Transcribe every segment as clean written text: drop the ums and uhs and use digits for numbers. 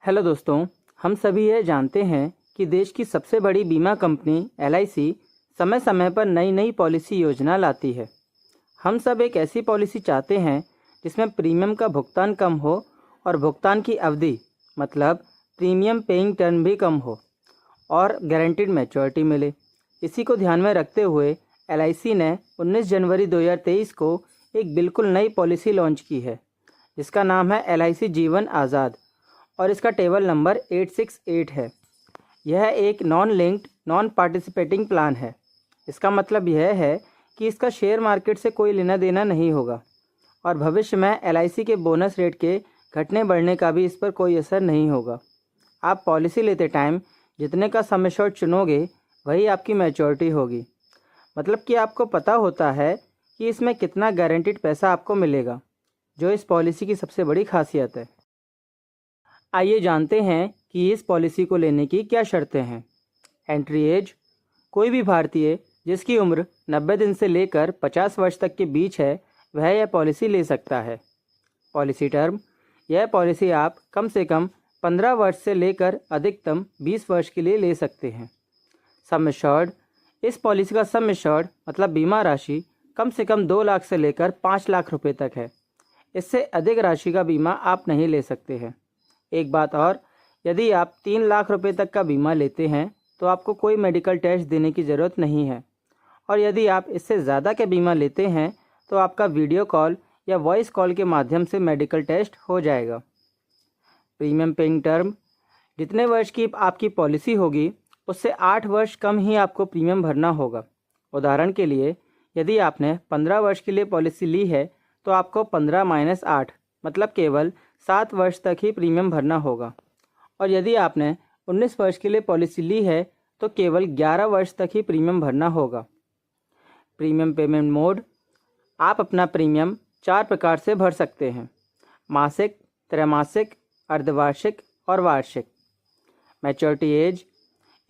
Hello दोस्तों, हम सभी यह जानते हैं कि देश की सबसे बड़ी बीमा कंपनी एलआईसी समय समय पर नई नई पॉलिसी योजना लाती है। हम सब एक ऐसी पॉलिसी चाहते हैं जिसमें प्रीमियम का भुगतान कम हो और भुगतान की अवधि मतलब प्रीमियम पेइंग टर्म भी कम हो और गारंटीड मैच्योरिटी मिले। इसी को ध्यान में रखते हुए एलआईसी ने 19 जनवरी 2023 को एक बिल्कुल नई पॉलिसी लॉन्च की है जिसका नाम है एलआईसी जीवन आज़ाद और इसका टेबल नंबर 868 है। यह एक non linked non participating plan है। इसका मतलब यह है कि इसका शेयर मार्केट से कोई लेना देना नहीं होगा और भविष्य में एलआईसी के बोनस रेट के घटने बढ़ने का भी इस पर कोई असर नहीं होगा। आप पॉलिसी लेते टाइम जितने का सम एश्योर्ड चुनोगे वही आपकी मैच्योरिटी होगी। मतलब कि आपको पता होता है कि इसमें कितना गारंटीड पैसा आपको मिलेगा, जो इस पॉलिसी की सबसे बड़ी खासियत है। आइए जानते हैं कि इस पॉलिसी को लेने की क्या शर्तें हैं। एंट्री एज, कोई भी भारतीय जिसकी उम्र 90 दिन से लेकर 50 वर्ष तक के बीच है वह यह पॉलिसी ले सकता है। पॉलिसी टर्म, यह पॉलिसी आप कम से कम 15 वर्ष से लेकर अधिकतम 20 वर्ष के लिए ले सकते हैं। सम एश्योर्ड, इस पॉलिसी का सम एश्योर्ड मतलब बीमा राशि कम से कम 2 लाख से लेकर 5 लाख रुपए तक है। इससे अधिक राशि का बीमा आप नहीं ले सकते हैं। एक बात और, यदि आप 3 लाख रुपए तक का बीमा लेते हैं तो आपको कोई मेडिकल टेस्ट देने की ज़रूरत नहीं है और यदि आप इससे ज़्यादा का बीमा लेते हैं तो आपका वीडियो कॉल या वॉइस कॉल के माध्यम से मेडिकल टेस्ट हो जाएगा। प्रीमियम पेइंग टर्म, जितने वर्ष की आपकी पॉलिसी होगी उससे 8 वर्ष कम ही आपको प्रीमियम भरना होगा। उदाहरण के लिए, यदि आपने 15 वर्ष के लिए पॉलिसी ली है तो आपको 15 - 8 मतलब केवल 7 वर्ष तक ही प्रीमियम भरना होगा और यदि आपने 19 वर्ष के लिए पॉलिसी ली है तो केवल 11 वर्ष तक ही प्रीमियम भरना होगा। प्रीमियम पेमेंट मोड, आप अपना प्रीमियम 4 प्रकार से भर सकते हैं: मासिक, त्रैमासिक, अर्धवार्षिक और वार्षिक। मैच्योरिटी एज,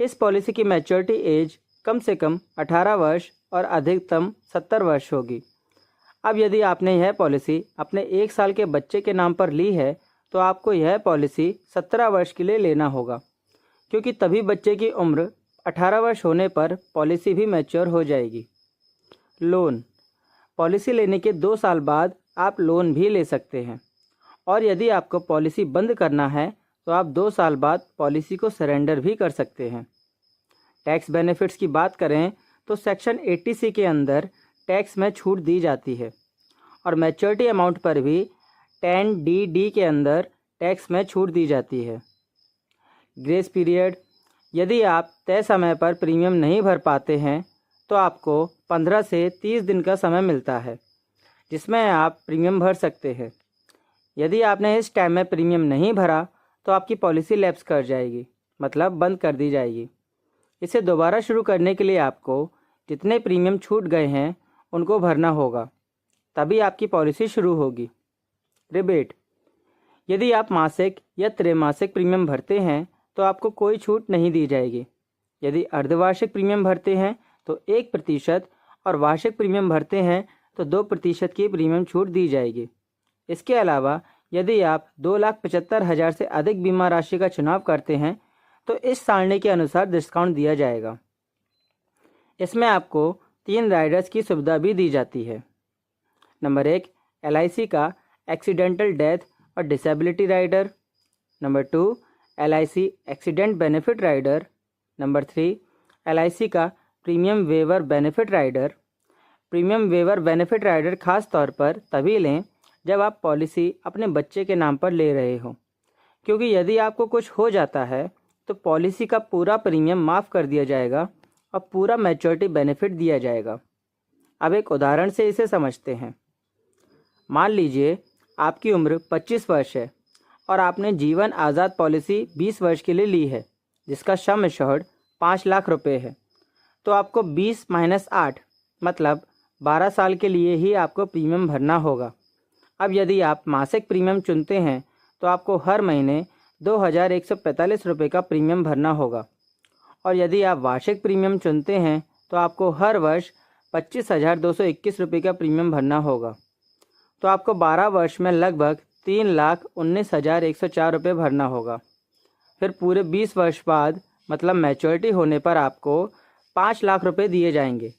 इस पॉलिसी की मैच्योरिटी एज कम से कम 18 वर्ष और अधिकतम 70 वर्ष होगी। अब यदि आपने यह पॉलिसी अपने 1 साल के बच्चे के नाम पर ली है तो आपको यह पॉलिसी 17 वर्ष के लिए लेना होगा, क्योंकि तभी बच्चे की उम्र 18 वर्ष होने पर पॉलिसी भी मैच्योर हो जाएगी। लोन, पॉलिसी लेने के 2 साल बाद आप लोन भी ले सकते हैं और यदि आपको पॉलिसी बंद करना है तो आप 2 साल बाद पॉलिसी को सरेंडर भी कर सकते हैं। टैक्स बेनिफिट्स की बात करें तो सेक्शन 80C के अंदर टैक्स में छूट दी जाती है और मैच्योरिटी अमाउंट पर भी 10DD के अंदर टैक्स में छूट दी जाती है। ग्रेस पीरियड, यदि आप तय समय पर प्रीमियम नहीं भर पाते हैं तो आपको 15 से 30 दिन का समय मिलता है जिसमें आप प्रीमियम भर सकते हैं। यदि आपने इस टाइम में प्रीमियम नहीं भरा तो आपकी पॉलिसी लैप्स कर जाएगी, मतलब बंद कर दी जाएगी। इसे दोबारा शुरू करने के लिए आपको जितने प्रीमियम छूट गए हैं उनको भरना होगा, तभी आपकी पॉलिसी शुरू होगी। रिबेट, यदि आप मासिक या त्रैमासिक प्रीमियम भरते हैं तो आपको कोई छूट नहीं दी जाएगी। यदि अर्धवार्षिक प्रीमियम भरते हैं तो 1% और वार्षिक प्रीमियम भरते हैं तो 2% की प्रीमियम छूट दी जाएगी। इसके अलावा यदि आप 2,75,000 से अधिक बीमा राशि का चुनाव करते हैं तो इस सारणी के अनुसार डिस्काउंट दिया जाएगा। इसमें आपको 3 राइडर्स की सुविधा भी दी जाती है। नंबर 1, एलआईसी का एक्सीडेंटल डेथ और disability rider. Number 2, LIC accident benefit rider. Number 3, LIC का premium waiver benefit rider. Premium waiver benefit rider खास तौर पर तभी लें जब आप पॉलिसी अपने बच्चे के नाम पर ले रहे हो, क्योंकि यदि आपको कुछ हो जाता है तो पॉलिसी का पूरा प्रीमियम माफ़ कर दिया जाएगा और पूरा मैच्योरिटी बेनिफिट दिया जाएगा। अब एक उदाहरण से इसे समझते हैं। मान लीजिए आपकी उम्र 25 वर्ष है और आपने जीवन आज़ाद पॉलिसी 20 वर्ष के लिए ली है जिसका सम एश्योर्ड 5 लाख रुपए है, तो आपको 20 - 8 मतलब 12 साल के लिए ही आपको प्रीमियम भरना होगा। अब यदि आप मासिक प्रीमियम चुनते हैं तो आपको हर महीने 2,145 रुपये का प्रीमियम भरना होगा और यदि आप वार्षिक प्रीमियम चुनते हैं तो आपको हर वर्ष 25,221 रुपये का प्रीमियम भरना होगा। तो आपको 12 वर्ष में लगभग 3,19,104 रुपये भरना होगा। फिर पूरे 20 वर्ष बाद मतलब मैच्योरिटी होने पर आपको 5 लाख रुपए दिए जाएंगे।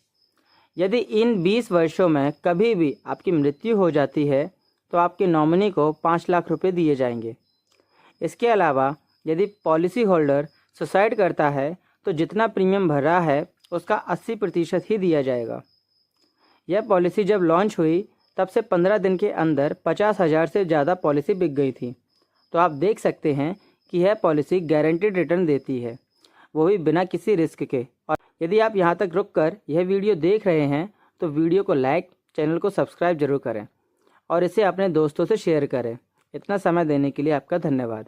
यदि इन 20 वर्षों में कभी भी आपकी मृत्यु हो जाती है तो आपके नॉमिनी को 5 लाख रुपए दिए जाएंगे। इसके अलावा यदि पॉलिसी होल्डर सुसाइड करता है तो जितना प्रीमियम भर रहा है उसका 80% ही दिया जाएगा। यह पॉलिसी जब लॉन्च हुई तब से 15 दिन के अंदर 50,000 से ज़्यादा पॉलिसी बिक गई थी। तो आप देख सकते हैं कि यह पॉलिसी गारंटीड रिटर्न देती है, वो भी बिना किसी रिस्क के। और यदि आप यहाँ तक रुककर यह वीडियो देख रहे हैं तो वीडियो को लाइक, चैनल को सब्सक्राइब जरूर करें और इसे अपने दोस्तों से शेयर करें। इतना समय देने के लिए आपका धन्यवाद।